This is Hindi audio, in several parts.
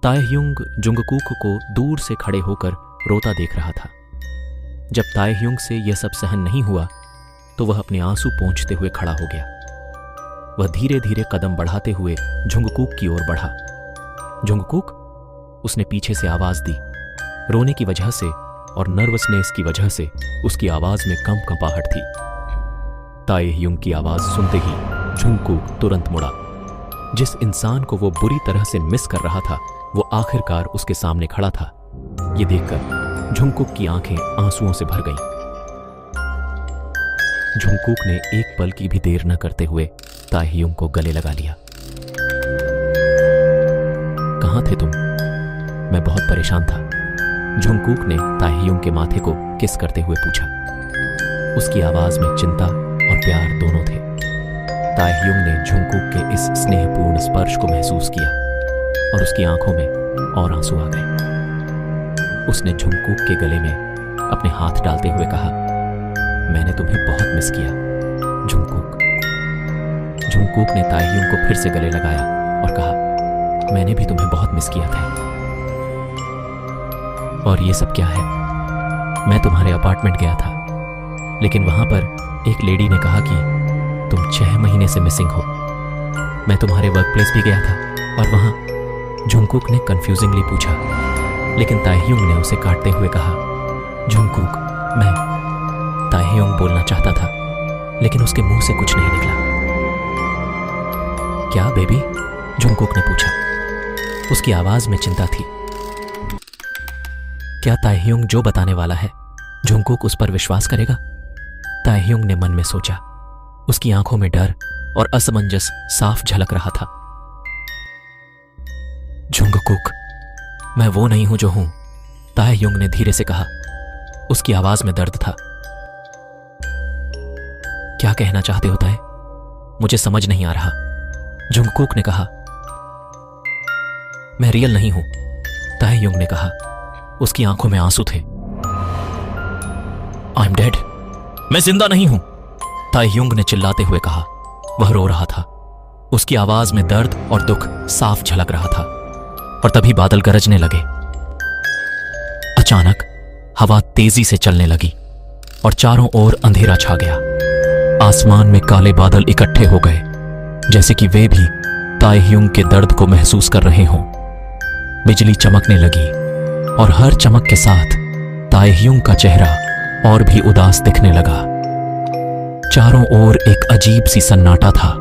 ताएह्युंग जुंगकूक को दूर से खड़े होकर रोता देख रहा था। जब ताएह्युंग से यह सब सहन नहीं हुआ तो वह अपने आंसू पोंछते हुए खड़ा हो गया। वह धीरे धीरे कदम बढ़ाते हुए जुंगकूक की ओर बढ़ा। जुंगकूक, उसने पीछे से आवाज दी। रोने की वजह से और नर्वसनेस की वजह से उसकी आवाज में कंपाहट थी। ताएह्युंग की आवाज सुनते ही जुंगकूक तुरंत मुड़ा। जिस इंसान को वो बुरी तरह से मिस कर रहा था वो आखिरकार उसके सामने खड़ा था। ये देखकर जुंगकूक की आंखें आंसुओं से भर गईं। जुंगकूक ने एक पल की भी देर न करते हुए ताएह्युंग को गले लगा लिया। कहां थे तुम? मैं बहुत परेशान था, जुंगकूक ने ताएह्युंग के माथे को किस करते हुए पूछा। उसकी आवाज में चिंता और प्यार दोनों थे। ताएह्युंग ने जुंगकूक के इस स्नेहपूर्ण स्पर्श को महसूस किया और उसकी आंखों में और आंसू आ गए। उसने जुंगकूक के गले में अपने हाथ डालते हुए कहा, मैंने तुम्हें बहुत मिस किया जुंगकूक। जुंगकूक ने ताएह्युंग को फिर से गले लगाया और कहा, मैंने भी तुम्हें बहुत मिस किया था। और ये सब क्या है? मैं तुम्हारे अपार्टमेंट गया था, लेकिन वहां पर एक लेडी ने कहा कि तुम 6 महीने से मिसिंग हो। मैं तुम्हारे वर्क प्लेस भी गया था और वहां जुंगकूक ने कंफ्यूजिंगली पूछा, लेकिन ताएह्युंग ने उसे काटते हुए कहा, जुंगकूक, मैं ताएह्युंग बोलना चाहता था, लेकिन उसके मुंह से कुछ नहीं निकला। क्या बेबी? जुंगकूक ने पूछा। उसकी आवाज में चिंता थी। क्या ताएह्युंग जो बताने वाला है जुंगकूक उस पर विश्वास करेगा? ताएह्युंग ने मन में सोचा। उसकी आंखों में डर और असमंजस साफ झलक रहा था। जुंगकूक, मैं वो नहीं हूं जो हूं, ताएह्युंग ने धीरे से कहा। उसकी आवाज में दर्द था। क्या कहना चाहते हो ताए? मुझे समझ नहीं आ रहा, जुंगकूक ने कहा। मैं रियल नहीं हूं, ताएह्युंग ने कहा। उसकी आंखों में आंसू थे। आई एम डेड, मैं जिंदा नहीं हूं, ताएह्युंग ने चिल्लाते हुए कहा। वह रो रहा था। उसकी आवाज में दर्द और दुख साफ झलक रहा था। और तभी बादल गरजने लगे। अचानक हवा तेजी से चलने लगी और चारों ओर अंधेरा छा गया। आसमान में काले बादल इकट्ठे हो गए, जैसे कि वे भी ताएह्युंग के दर्द को महसूस कर रहे हों। बिजली चमकने लगी और हर चमक के साथ ताएह्युंग का चेहरा और भी उदास दिखने लगा। चारों ओर एक अजीब सी सन्नाटा था।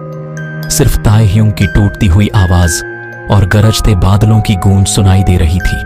सिर्फ ताएह्युंग की टूटती हुई आवाज और गरजते बादलों की गूंज सुनाई दे रही थी।